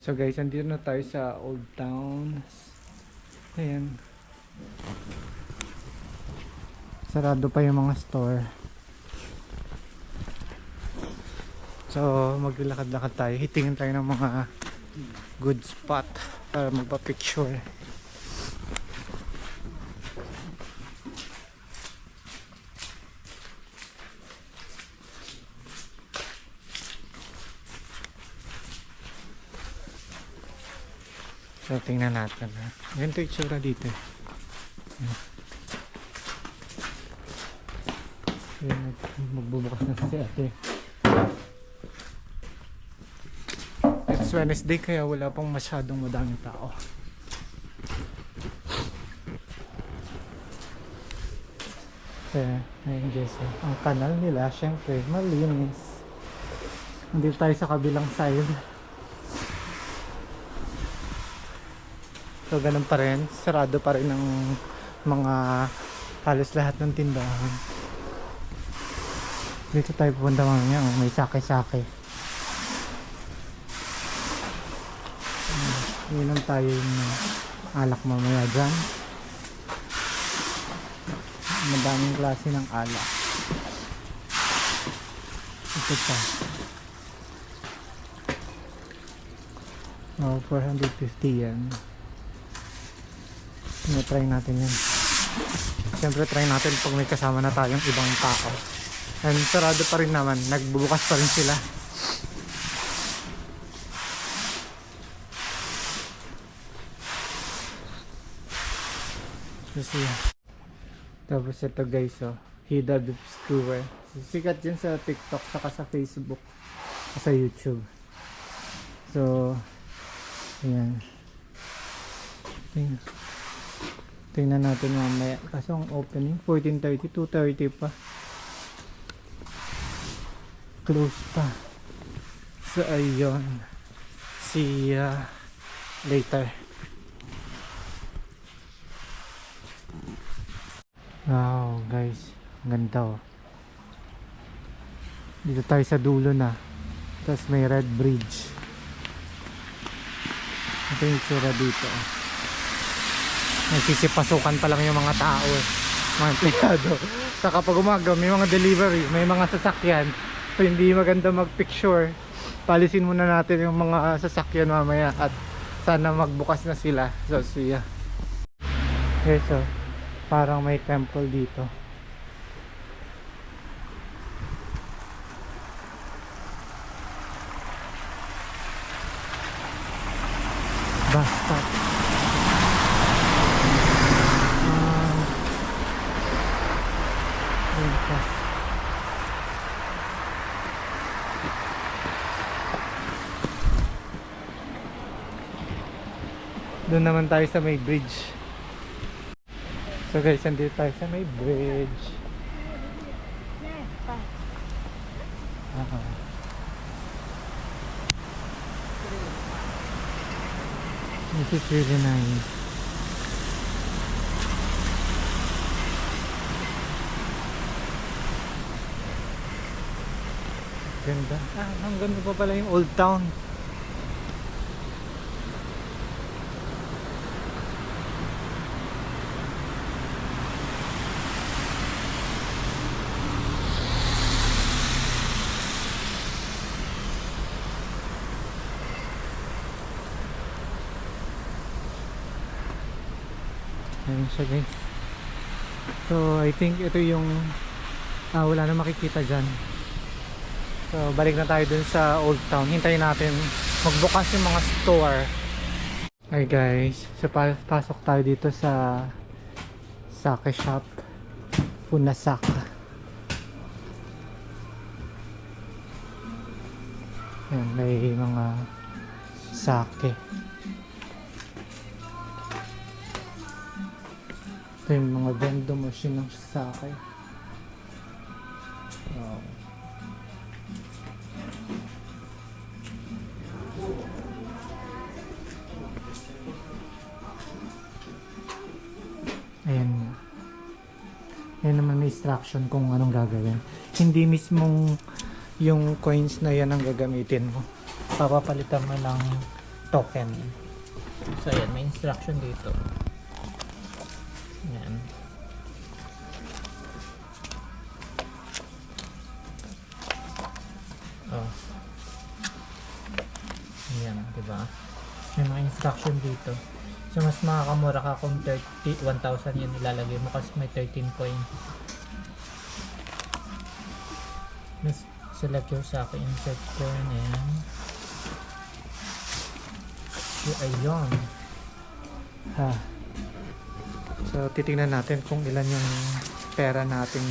So guys, andito na tayo sa Old Town. Ayan. Sarado pa yung mga store. So maglalakad-lakad tayo. Hitingin tayo ng mga good spot para magpa-picture. So tingnan natin ha. Ganito yung itsura dito. Ayan, magbubukas na si ate. It's Wednesday kaya wala pang masyadong madaming tao. Kaya, ayun guys, ang kanal nila syempre malinis. Nandito tayo sa kabilang side. So ganun pa rin, sarado pa rin ang mga halos lahat ng tindahan. Dito tayo pupunta mamaya, may sake-sake. Inom tayo yung alak mamaya dyan. Madaming klase ng alak. Ito pa. Oh, 450 yan. Try natin yan. Siyempre try natin pag may kasama na tayong ibang tao. And sarado pa rin naman, nagbubukas pa rin sila. Kasi tapos ito guys, oh, Hida Skewer. Sikat yan sa TikTok saka sa Facebook, sa YouTube. So ayan. Tingnan natin mamaya. Kaso ang opening 14:30, 2:30 pa. Close pa. So ayun. See ya later. Wow guys, ganda oh. Dito tayo sa dulo na. Tapos may red bridge. Ito yung tsura dito. Nagsisipasukan pa lang yung mga tao, mga empleyado. Sa kapag umaga may mga delivery, may mga sasakyan, so hindi maganda mag-picture. Palisin muna natin yung mga sasakyan mamaya at sana magbukas na sila. So siya. Okay, so parang may temple dito. Bus stop. Doon naman tayo sa may bridge. So guys, andito tayo sa may bridge. This is really nice. Ganda. Hanggang pa pala yung Old Town. Ayan siya guys. So I think ito yung wala na makikita dyan. So balik na tayo dun sa Old Town. Hintayin natin magbukas yung mga store. Hi guys, so pasok tayo dito sa sake shop, Funasaka. Ayan, may mga sake. Ito yung mga vending machine ng sake. Wow. Ayan. Ayan naman may instruction kung anong gagawin. Hindi mismong yung coins na yan ang gagamitin mo. Papapalitan mo ng token. So ayan, may instruction dito. Ayan. Oh. Ayan, diba? May mga instruction dito. So mas makakamura ka kung 1,000 yun ilalagay mo kasi may 13 coins. Let's select your sako, insert coin, ayan. So, ayun. Ha. So, titingnan natin kung ilan yung pera nating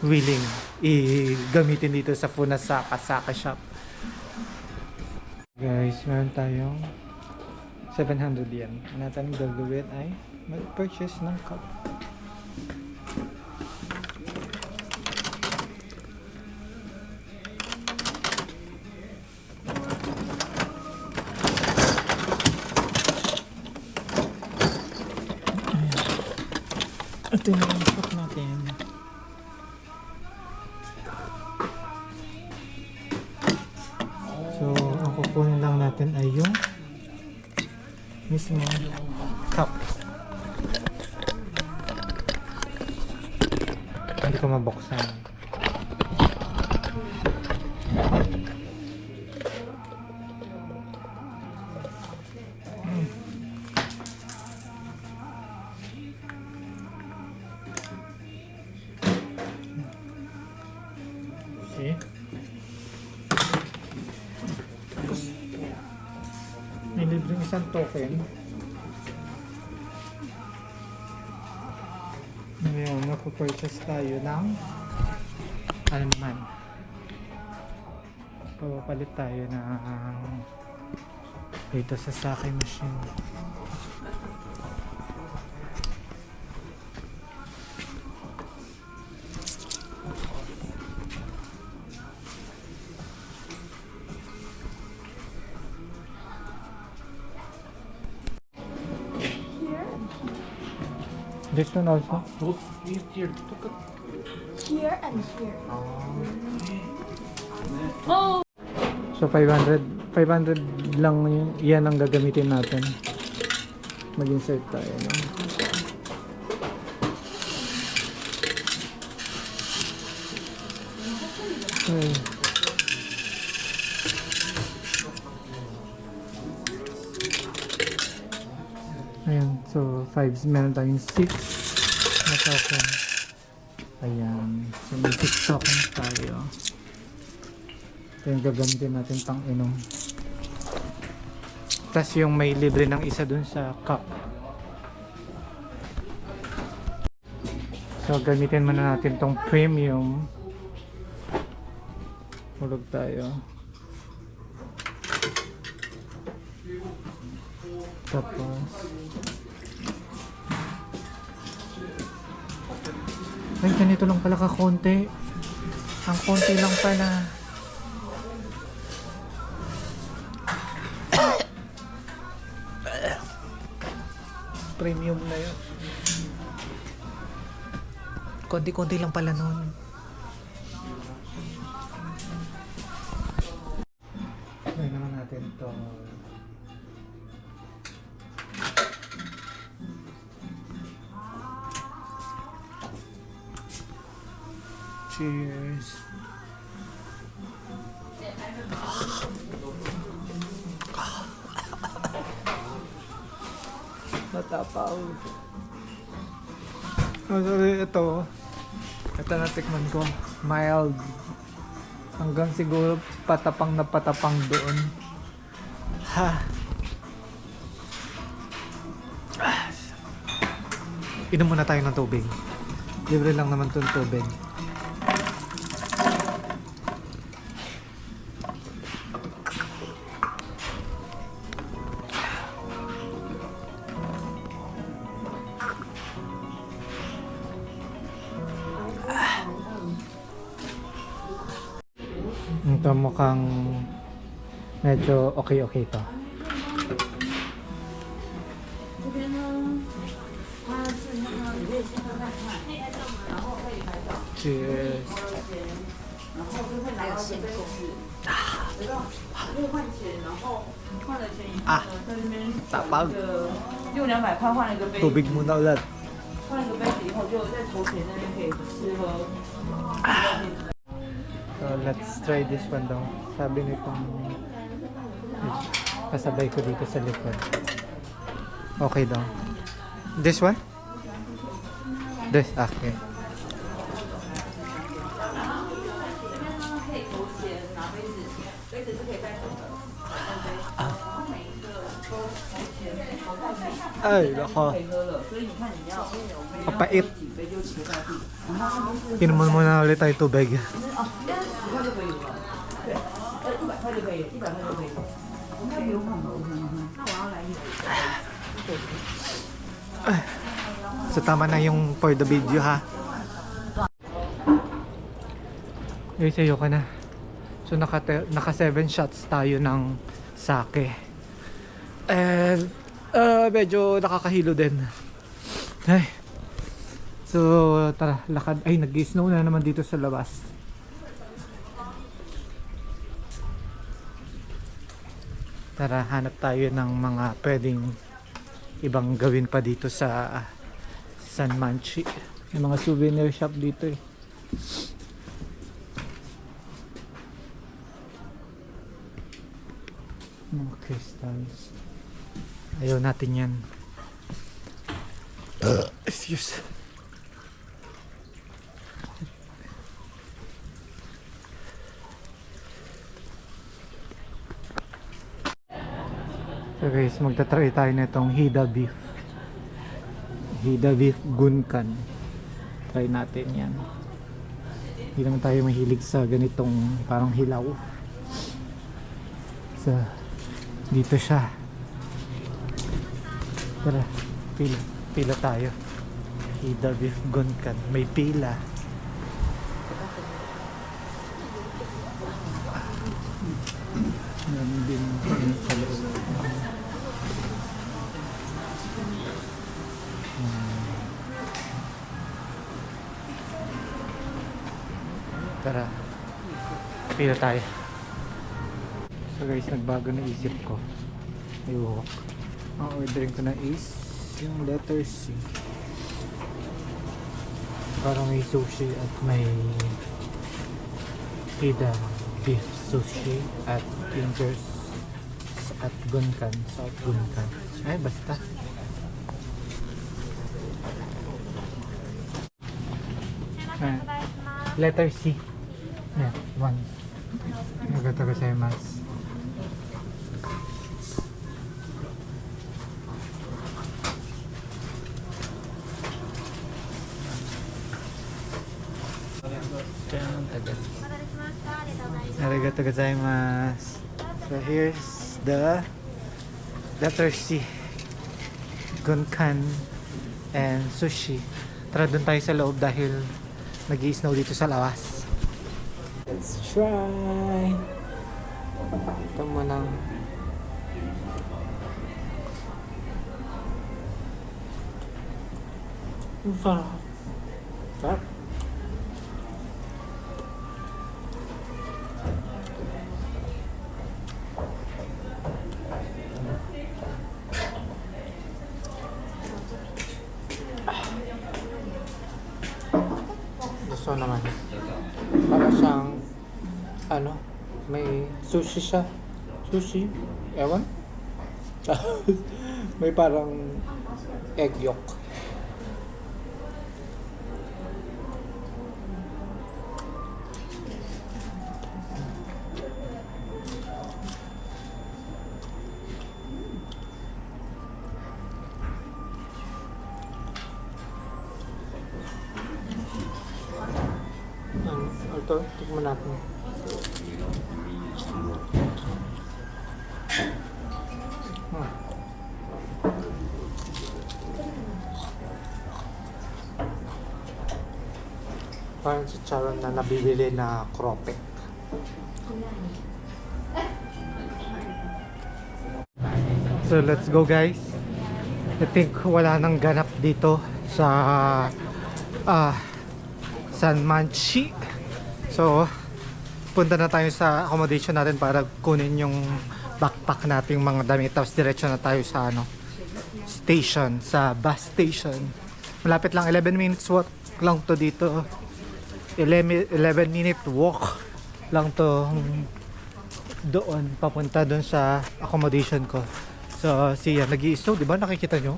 willing i-gamitin dito sa Funasaka Saka Shop. Guys, meron tayong 700 yen. Ang natin gagawin ay mag-purchase ng cup. Ito yung cup natin. So, ang kukunin lang natin ay yung mismo cup. Hindi ko mabuksan. Okay. Tapos, may libreng isang token. Ngayon, napapurchase tayo ng ano naman. Papalit tayo ng dito sa Sake machine. This one also? Here and here. So 500 lang yan ang gagamitin natin. Mag-insert tayo, no? Okay. Ayan, so 5, meron tayong 6 na token. Ayan, so may 6 tokens tayo. Ito yung gagamitin natin pang inom. Tapos yung may libre ng isa dun sa cup. So gamitin muna natin tong premium. Hulog tayo. Tapos ay, ganito lang pala ka-konti. Ang konti lang pala. Premium na yun. Konti-konti lang pala nun. Gawin naman natin ito. Cheers. Natapaw. Oh, sorry, ito natikman ko. Mild. Hanggang siguro patapang na patapang doon. Ha. Inom muna tayo ng tubig. Libre lang naman itong tubig. Ito mukhang medyo okay to. Cheers. Ah, tapag. 用200块换了一个杯， Tubig muna ulit. 换了一个杯子以后，就在头前那边可以吃喝。 So let's try this one daw. Sabi nitong kasabay ko dito sa likod. Okay daw. This one? This, okay. 可以头前拿杯子，杯子是可以带走的。每一个都头前头带杯， Ay, nako. 可以喝了。所以你看你要Kapait. 几杯就几个代币， Inuman muna ulit tayo tubig. 哦，应该10块就可以了。对，100块就可以了，100块就可以了。我们有可能，那我要来一杯。 So tama na yung for the video ha. Sa'yo ka na. So naka 7 shots tayo ng sake. And medyo nakakahilo din. Ay. So tara, lakad. Ay, nag-snow na naman dito sa labas. Tara, hanap tayo ng mga pwedeng ibang gawin pa dito sa San Manchi. May mga souvenir shop dito eh. Mga crystals. Ayaw natin yan. Excuse. So guys, magta-try tayo nitong Hida beef. Hida beef gunkan. Try natin yan. Hindi naman tayo mahilig sa ganitong parang hilaw. So, dito siya. Tara, pila tayo. Hida beef gunkan. May pila. Meron din sa loob. Tara, pila tayo. So guys, nagbago na isip ko. Ayun. Ang ordering ko na is yung letter C. Parang may sushi at may Hida beef sushi at fingers at gunkan, salt gunkan. Ay, basta. Letter C. Yeah, 1. Arigatou gozaimasu. Arigatou gozaimasu. So here's the letter C. Gunkan and sushi. Tara, dun tayo sa loob dahil nag-i-snow dito sa lawas. Let's try. Ito mo lang. Ang sarap. Sarap. Gusto naman. Para siyang ano, may sushi siya. Sushi? Ewan? May parang egg yolk. Ito, tikman natin. Parang si Charon na nabibili na cropek. So let's go guys. I think wala nang ganap dito sa San Manchi. So punta na tayo sa accommodation natin para kunin yung backpack nating mga damit. Tapos diretso na tayo sa ano, station, sa bus station. Malapit lang, 11 minutes walk lang to dito. 11 minute walk lang to doon, papunta doon sa accommodation ko. So, siya, nag-i-snow, di ba? Nakikita nyo?